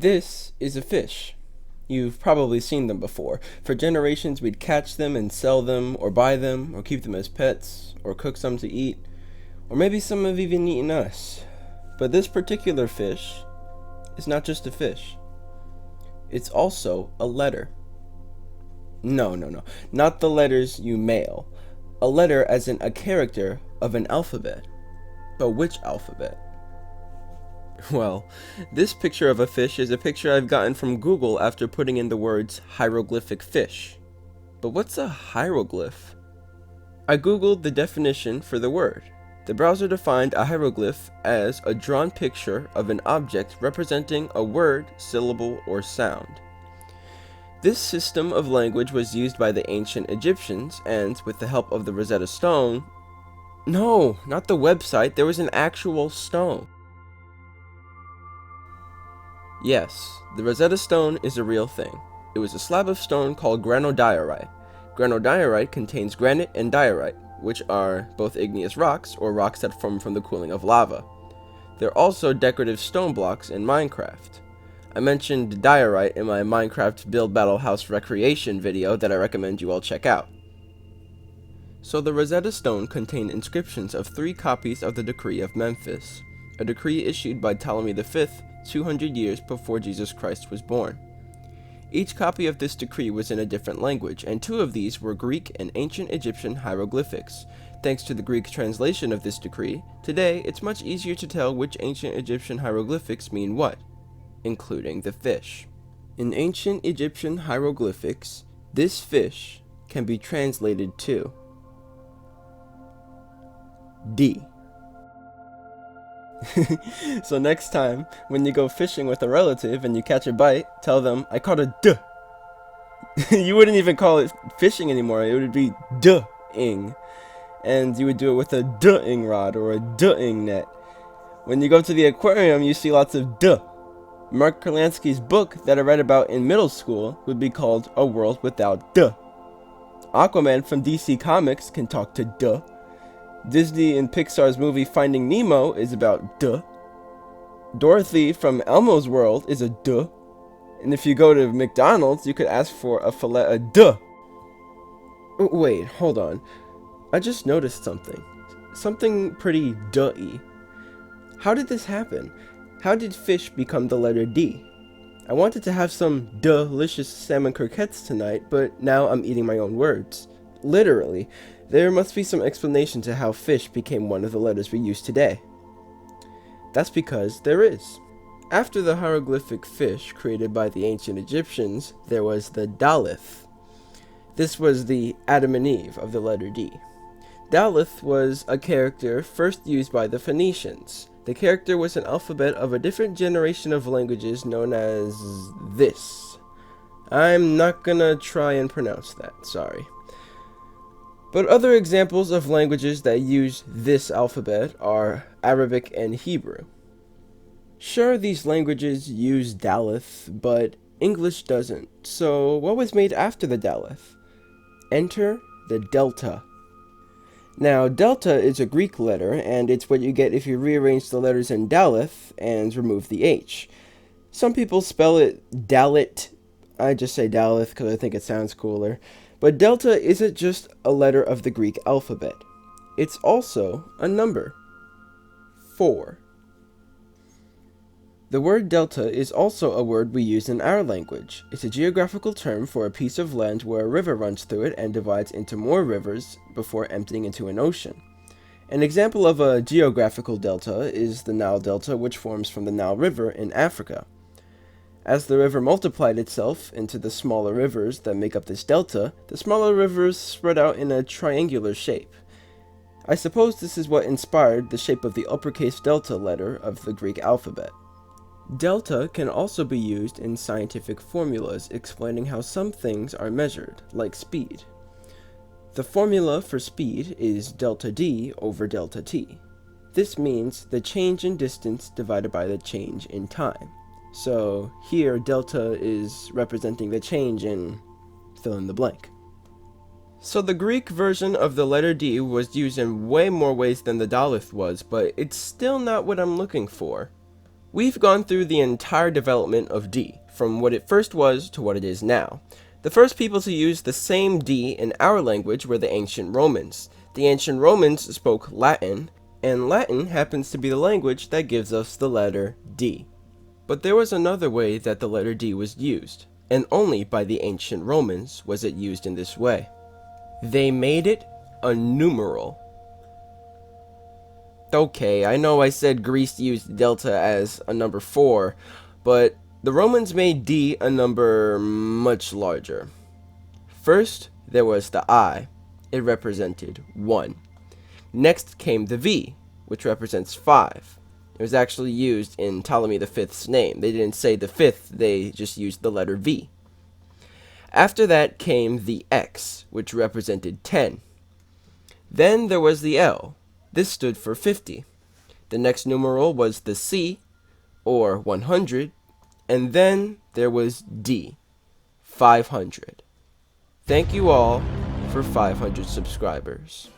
This is a fish. You've probably seen them before. For generations, we'd catch them and sell them, or buy them, or keep them as pets, or cook some to eat, or maybe some have even eaten us. But this particular fish is not just a fish. It's also a letter. No, not the letters you mail. A letter as in a character of an alphabet. But which alphabet? Well, this picture of a fish is a picture I've gotten from Google after putting in the words hieroglyphic fish. But what's a hieroglyph? I Googled the definition for the word. The browser defined a hieroglyph as a drawn picture of an object representing a word, syllable, or sound. This system of language was used by the ancient Egyptians, and with the help of the Rosetta Stone... No, not the website, there was an actual stone. Yes, the Rosetta Stone is a real thing. It was a slab of stone called granodiorite. Granodiorite contains granite and diorite, which are both igneous rocks, or rocks that form from the cooling of lava. They're also decorative stone blocks in Minecraft. I mentioned diorite in my Minecraft Build Battle House Recreation video that I recommend you all check out. So the Rosetta Stone contained inscriptions of 3 copies of the Decree of Memphis, a decree issued by Ptolemy V 200 years before Jesus Christ was born. Each copy of this decree was in a different language, and 2 of these were Greek and ancient Egyptian hieroglyphics. Thanks to the Greek translation of this decree, today it's much easier to tell which ancient Egyptian hieroglyphics mean what, including the fish. In ancient Egyptian hieroglyphics, this fish can be translated to D. So next time, when you go fishing with a relative and you catch a bite, tell them, I caught a D. You wouldn't even call it fishing anymore, it would be D-ing. And you would do it with a D-ing rod or a D-ing net. When you go to the aquarium, you see lots of D. Mark Kurlansky's book that I read about in middle school would be called A World Without D. Aquaman from DC Comics can talk to D. Disney and Pixar's movie Finding Nemo is about duh. Dorothy from Elmo's World is a duh. And if you go to McDonald's, you could ask for a fillet of duh. Wait, hold on. I just noticed something. Something pretty duh-y. How did this happen? How did fish become the letter D? I wanted to have some delicious salmon croquettes tonight, but now I'm eating my own words. Literally. There must be some explanation to how fish became one of the letters we use today. That's because there is. After the hieroglyphic fish created by the ancient Egyptians, there was the Dalith. This was the Adam and Eve of the letter D. Dalith was a character first used by the Phoenicians. The character was an alphabet of a different generation of languages known as this. I'm not gonna try and pronounce that, sorry. But other examples of languages that use this alphabet are Arabic and Hebrew. Sure, these languages use Dalith, but English doesn't. So what was made after the Dalith? Enter the delta. Now, delta is a Greek letter, and it's what you get if you rearrange the letters in Dalith and remove the H. Some people spell it Dalit. I just say Dalith because I think it sounds cooler. But delta isn't just a letter of the Greek alphabet. It's also a number. 4. The word delta is also a word we use in our language. It's a geographical term for a piece of land where a river runs through it and divides into more rivers before emptying into an ocean. An example of a geographical delta is the Nile Delta, which forms from the Nile River in Africa. As the river multiplied itself into the smaller rivers that make up this delta, the smaller rivers spread out in a triangular shape. I suppose this is what inspired the shape of the uppercase delta letter of the Greek alphabet. Delta can also be used in scientific formulas explaining how some things are measured, like speed. The formula for speed is delta D over delta T. This means the change in distance divided by the change in time. So here delta is representing the change in fill in the blank. So the Greek version of the letter D was used in way more ways than the Dalith was, but it's still not what I'm looking for. We've gone through the entire development of D, from what it first was to what it is now. The first people to use the same D in our language were the ancient Romans. The ancient Romans spoke Latin, and Latin happens to be the language that gives us the letter D. But there was another way that the letter D was used, and only by the ancient Romans was it used in this way. They made it a numeral. Okay, I know I said Greece used delta as a number 4, but the Romans made D a number much larger. First, there was the I. It represented 1. Next came the V, which represents 5. It was actually used in Ptolemy V's name. They didn't say the 5th, they just used the letter V. After that came the X, which represented 10. Then there was the L. This stood for 50. The next numeral was the C, or 100, and then there was D, 500. Thank you all for 500 subscribers.